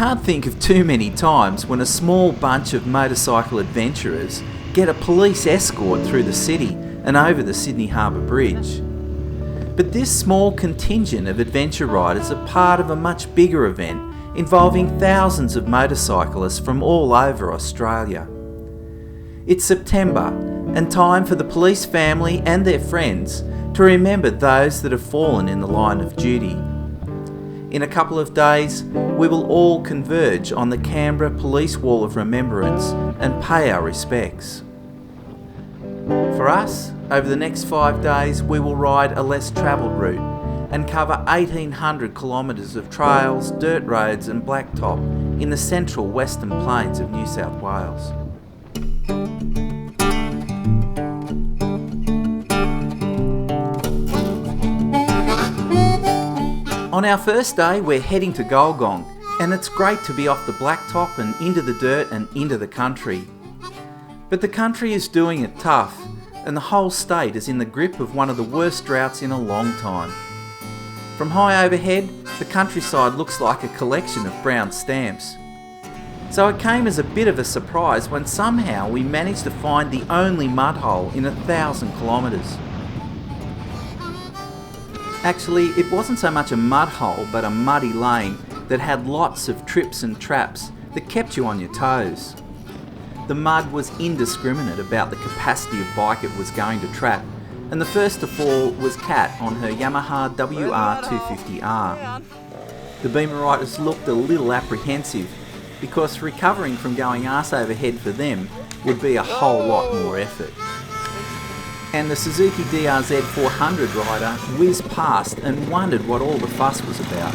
can't think of too many times when a small bunch of motorcycle adventurers get a police escort through the city and over the Sydney Harbour Bridge. But this small contingent of adventure riders are part of a much bigger event involving thousands of motorcyclists from all over Australia. It's September and time for the police family and their friends to remember those that have fallen in the line of duty. In a couple of days, we will all converge on the Canberra Police Wall of Remembrance and pay our respects. For us, over the next 5 days, we will ride a less travelled route and cover 1,800 kilometres of trails, dirt roads and blacktop in the central western plains of New South Wales. On our first day, we're heading to Golgong, and it's great to be off the blacktop and into the dirt and into the country. But the country is doing it tough, and the whole state is in the grip of one of the worst droughts in a long time. From high overhead, the countryside looks like a collection of brown stamps. So it came as a bit of a surprise when somehow we managed to find the only mud hole in 1,000 kilometres. Actually, it wasn't so much a mud hole, but a muddy lane that had lots of trips and traps that kept you on your toes. The mud was indiscriminate about the capacity of bike it was going to trap, and the first to fall was Kat on her Yamaha WR250R. The beamer riders looked a little apprehensive because recovering from going arse over head for them would be a whole lot more effort. And the Suzuki DRZ 400 rider whizzed past and wondered what all the fuss was about.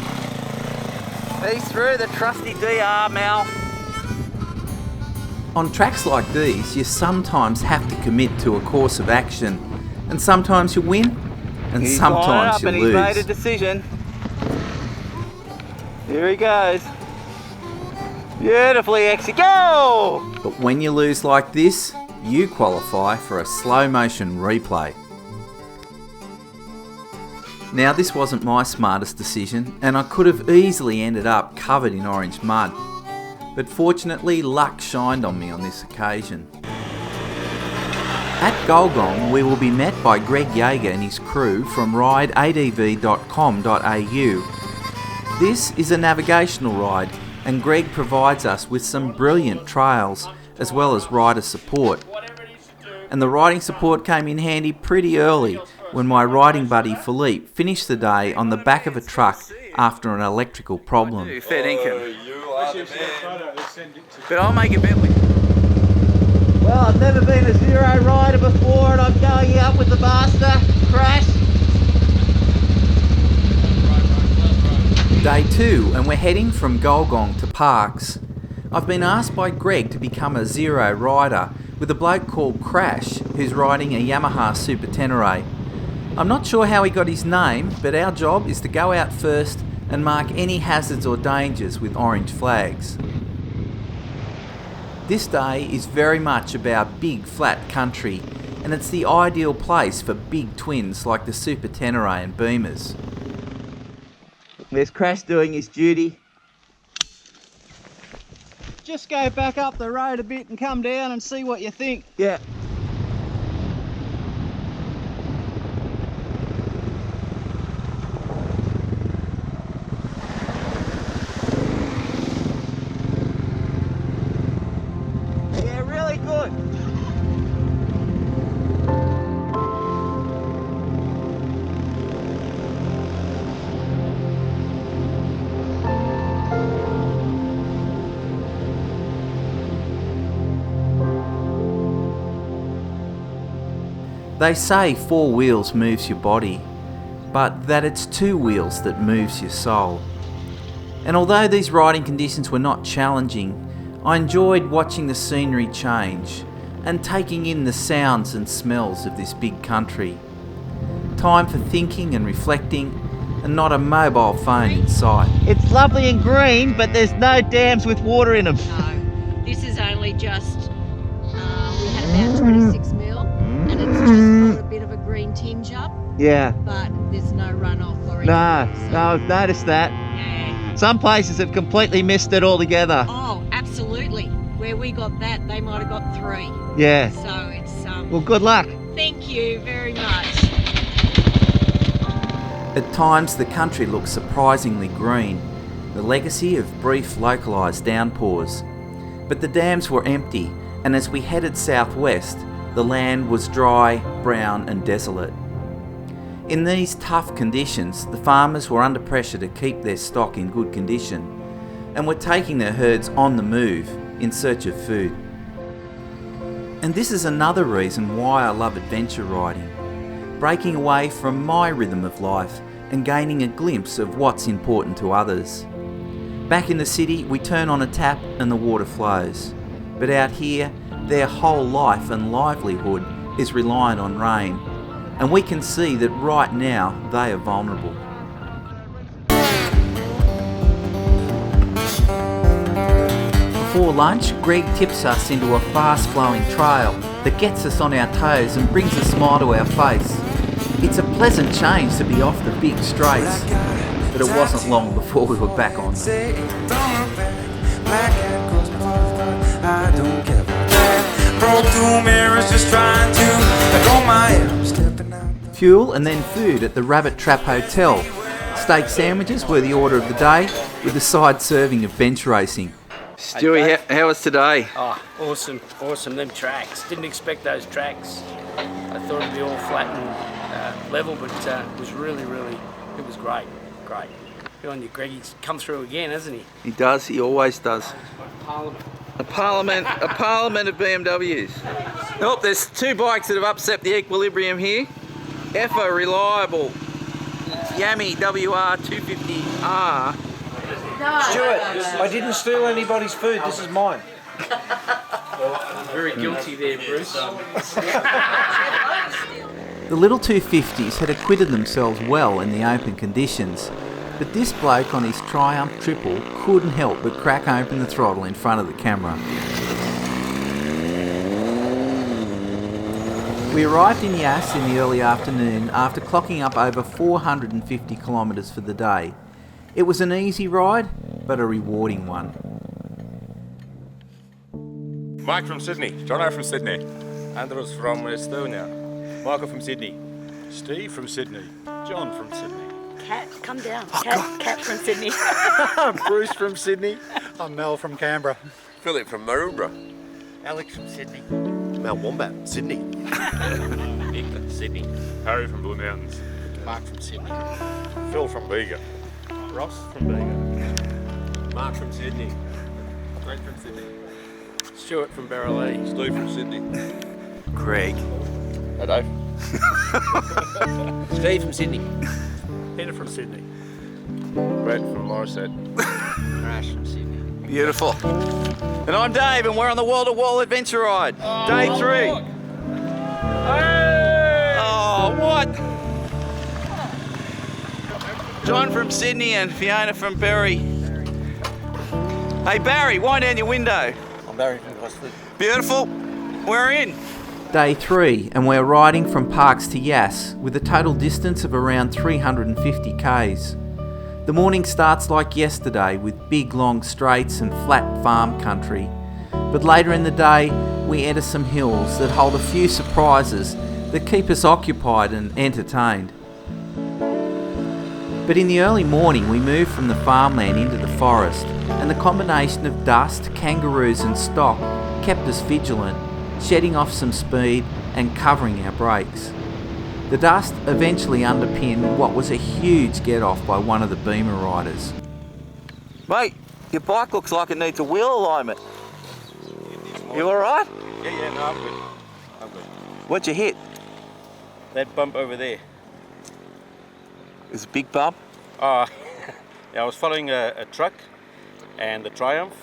He's through the trusty DR, Mal. On tracks like these, you sometimes have to commit to a course of action, and sometimes you win, and sometimes you lose. He's made a decision. Here he goes. Beautifully exit, go! But when you lose like this, you qualify for a slow motion replay. Now, this wasn't my smartest decision, and I could have easily ended up covered in orange mud. But fortunately, luck shined on me on this occasion. At Golgong, we will be met by Greg Yeager and his crew from rideadv.com.au. This is a navigational ride, and Greg provides us with some brilliant trails as well as rider support. And the riding support came in handy pretty early when my riding buddy Philippe finished the day on the back of a truck after an electrical problem. Fair dinkum. But I'll make a bet with you. Well, I've never been a zero rider before and I'm going out with the master. Crash. Day 2, and we're heading from Golgong to Parkes. I've been asked by Greg to become a zero rider with a bloke called Crash who's riding a Yamaha Super Tenere. I'm not sure how he got his name, but our job is to go out first and mark any hazards or dangers with orange flags. This day is very much about big flat country, and it's the ideal place for big twins like the Super Tenere and Beamers. There's Crash doing his duty. Just go back up the road a bit and come down and see what you think. Yeah. Yeah, really good. They say 4 wheels moves your body, but that it's 2 wheels that moves your soul. And although these riding conditions were not challenging, I enjoyed watching the scenery change and taking in the sounds and smells of this big country. Time for thinking and reflecting, and not a mobile phone in sight. It's lovely and green, but there's no dams with water in them. No, this is only just, we had about 26 mil, and it's just got a bit of a green tinge up, Yeah. but there's no runoff or anything. No, I've noticed that. Yeah. Some places have completely missed it altogether. Oh, absolutely. Where we got that, they might have got 3. Yeah. So it's Well, good luck. thank you very much. At times the country looks surprisingly green, the legacy of brief localised downpours. But the dams were empty, and as we headed southwest, the land was dry, brown and desolate. In these tough conditions, the farmers were under pressure to keep their stock in good condition, and were taking their herds on the move in search of food. And this is another reason why I love adventure riding, breaking away from my rhythm of life and gaining a glimpse of what's important to others. Back in the city, we turn on a tap and the water flows. But out here, their whole life and livelihood is reliant on rain, and we can see that right now they are vulnerable. Before lunch, Greg tips us into a fast-flowing trail that gets us on our toes and brings a smile to our face. It's a pleasant change to be off the big straights, but it wasn't long before we were back on them. Fuel and then food at the Rabbit Trap Hotel. Steak sandwiches were the order of the day, with a side serving of bench racing. Stewie, how was today? Oh, awesome. Them tracks. Didn't expect those tracks. I thought it'd be all flat and level, but it was really, it was great. Good on you, Greg. He's come through again, hasn't he? He does, he always does. Parliament. A parliament of BMWs. Oh, there's 2 bikes that have upset the equilibrium here. Effa reliable Yami WR 250R. Stuart, I didn't steal anybody's food, this is mine. Very guilty there, Bruce. The little 250s had acquitted themselves well in the open conditions, but this bloke on his Triumph Triple couldn't help but crack open the throttle in front of the camera. We arrived in Yass in the early afternoon after clocking up over 450 kilometres for the day. It was an easy ride, but a rewarding one. Mike from Sydney. Jono from Sydney. Andros from Estonia. Michael from Sydney. Steve from Sydney. John from Sydney. Cat, come down. Cat from Sydney. Bruce from Sydney. I'm Mel from Canberra. Philip from Maroubra. Alex from Sydney. Mel Wombat, Sydney. Nick from Sydney. Harry from Blue Mountains. Mark from Sydney. Phil from Bega. Ross from Bega. Mark from Sydney. Greg from Sydney. Stuart from Barralee. Steve from Sydney. Craig. Hey Dave. Steve from Sydney. Peter from Sydney. Brett from Morisset. Rash from Sydney. Beautiful. And I'm Dave, and we're on the wall-to-wall adventure ride. Day 3. Oh, what? John from Sydney and Fiona from Berry. Hey Barry, wind down your window. I'm Barry from Gosford. Beautiful. We're in. Day 3, and we're riding from Parkes to Yass with a total distance of around 350 k's. The morning starts like yesterday with big long straights and flat farm country, but later in the day we enter some hills that hold a few surprises that keep us occupied and entertained. But in the early morning we move from the farmland into the forest, and the combination of dust, kangaroos and stock kept us vigilant, shedding off some speed and covering our brakes. The dust eventually underpinned what was a huge get-off by one of the Beamer riders. Mate, your bike looks like it needs a wheel alignment. You alright? Yeah, no, I'm good. What'd you hit? That bump over there. It was a big bump? Yeah, I was following a truck and the Triumph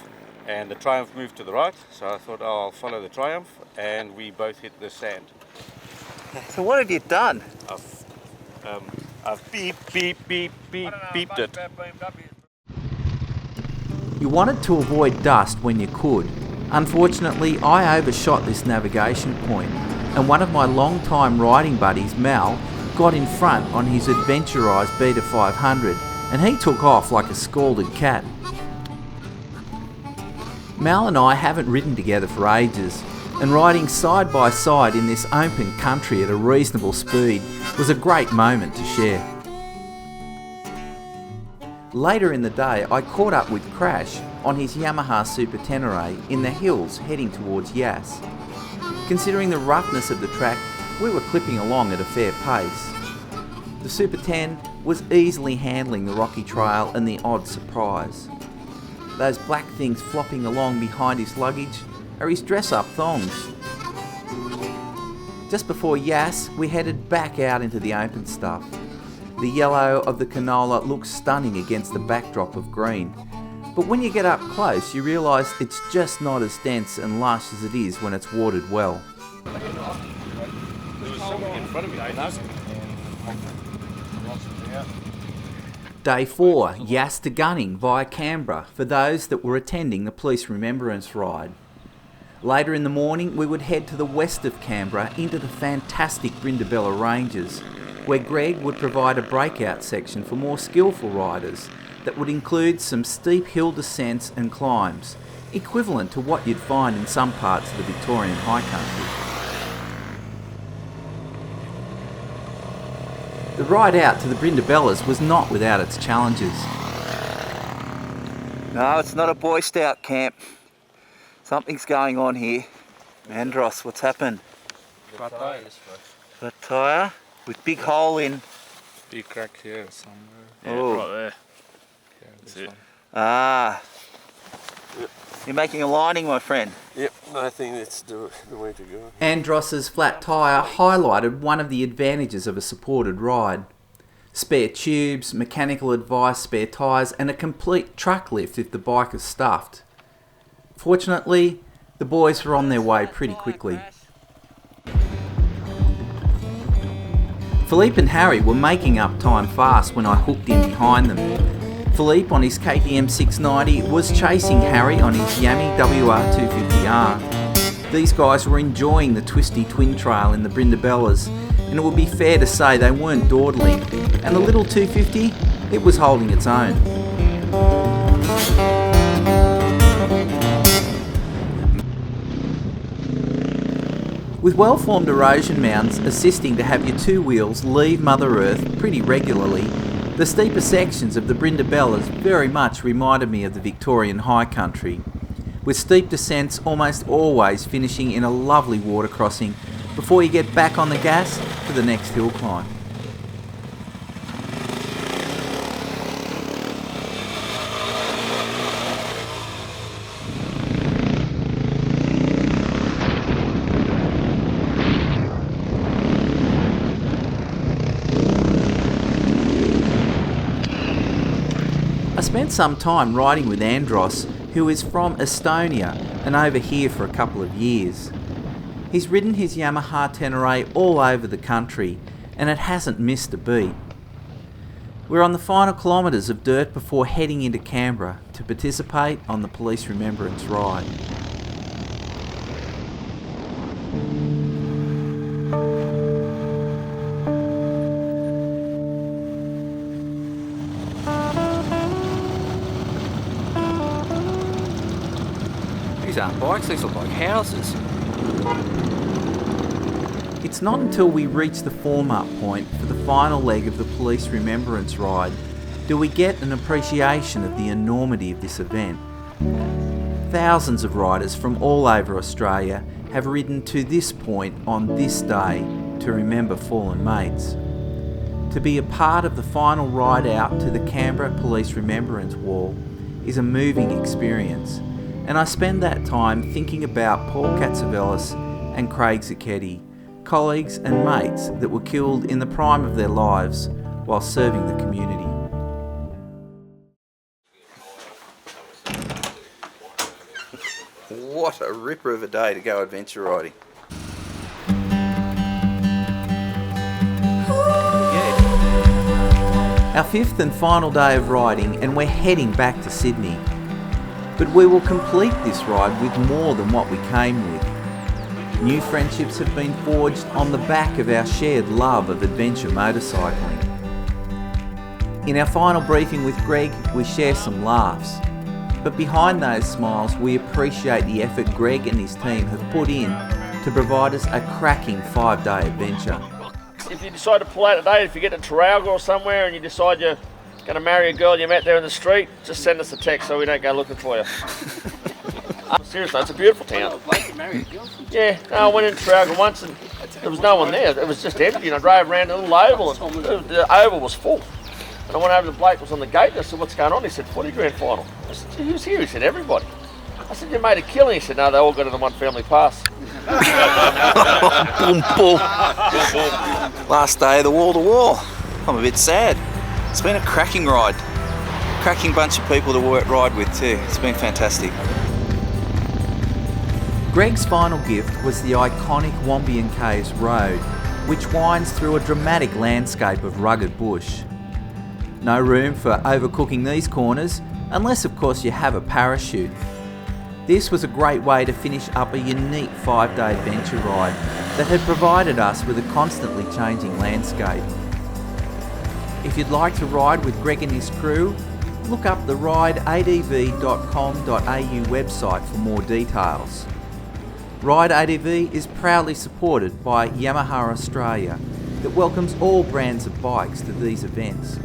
moved to the right, so I thought, I'll follow the Triumph, and we both hit the sand. So what have you done? I've beeped it. You wanted to avoid dust when you could. Unfortunately, I overshot this navigation point, and one of my long-time riding buddies, Mal, got in front on his adventurised Beta 500 and he took off like a scalded cat. Mal and I haven't ridden together for ages, and riding side by side in this open country at a reasonable speed was a great moment to share. Later in the day, I caught up with Crash on his Yamaha Super Tenere in the hills heading towards Yass. Considering the roughness of the track, we were clipping along at a fair pace. The Super 10 was easily handling the rocky trail and the odd surprise. Those black things flopping along behind his luggage are his dress-up thongs. Just before Yass, we headed back out into the open stuff. The yellow of the canola looks stunning against the backdrop of green, but when you get up close you realise it's just not as dense and lush as it is when it's watered well. Day 4, Yass to Gunning via Canberra for those that were attending the Police Remembrance Ride. Later in the morning we would head to the west of Canberra into the fantastic Brindabella Ranges, where Greg would provide a breakout section for more skillful riders that would include some steep hill descents and climbs, equivalent to what you'd find in some parts of the Victorian high country. The ride out to the Brindabellas was not without its challenges. No, it's not a Boy Scout camp. Something's going on here. Andros, what's happened? Flat tire. Flat tyre with big hole in. Big crack here somewhere. Oh. Right there. Yeah, that's it. Ah. You're making a lining, my friend. Yep, I think that's the way to go. Andros's flat tyre highlighted one of the advantages of a supported ride. Spare tubes, mechanical advice, spare tyres and a complete truck lift if the bike is stuffed. Fortunately, the boys were on their way pretty quickly. Philippe and Harry were making up time fast when I hooked in behind them. Philippe on his KTM 690 was chasing Harry on his Yami WR250R. These guys were enjoying the twisty twin trail in the Brindabellas, and it would be fair to say they weren't dawdling, and the little 250, it was holding its own. With well-formed erosion mounds assisting to have your two wheels leave Mother Earth pretty regularly, the steeper sections of the Brindabellas very much reminded me of the Victorian high country, with steep descents almost always finishing in a lovely water crossing before you get back on the gas for the next hill climb. I spent some time riding with Andros, who is from Estonia and over here for a couple of years. He's ridden his Yamaha Tenere all over the country and it hasn't missed a beat. We're on the final kilometres of dirt before heading into Canberra to participate on the Police Remembrance Ride. These aren't bikes, these look like houses. It's not until we reach the form-up point for the final leg of the Police Remembrance Ride do we get an appreciation of the enormity of this event. Thousands of riders from all over Australia have ridden to this point on this day to remember fallen mates. To be a part of the final ride out to the Canberra Police Remembrance Wall is a moving experience, and I spend that time thinking about Paul Katsavelis and Craig Zacchetti, colleagues and mates that were killed in the prime of their lives while serving the community. What a ripper of a day to go adventure riding. Our fifth and final day of riding, and we're heading back to Sydney. But we will complete this ride with more than what we came with. New friendships have been forged on the back of our shared love of adventure motorcycling. In our final briefing with Greg, we share some laughs. But behind those smiles, we appreciate the effort Greg and his team have put in to provide us a cracking 5-day adventure. If you decide to pull out today, if you get to Trafalgar or somewhere and you decide you're going to marry a girl you met there in the street, just send us a text so we don't go looking for you. Seriously, it's a beautiful town. Yeah, no, I went in Trafalgar once and there was no one there. It was just empty, and I drove around a little oval and the oval was full. And I went over to the bloke who was on the gate and I said, "What's going on?" He said, "Footy grand final." I said, "Who's here?" He said, "Everybody." I said, "You made a killing?" He said, "No, they all got it in one family pass." Boom, boom. Last day of the wall to wall. I'm a bit sad. It's been a cracking ride. Cracking bunch of people to ride with too. It's been fantastic. Greg's final gift was the iconic Wombian Caves Road, which winds through a dramatic landscape of rugged bush. No room for overcooking these corners, unless of course you have a parachute. This was a great way to finish up a unique 5-day adventure ride that had provided us with a constantly changing landscape. If you'd like to ride with Greg and his crew, look up the rideadv.com.au website for more details. Ride ADV is proudly supported by Yamaha Australia that welcomes all brands of bikes to these events.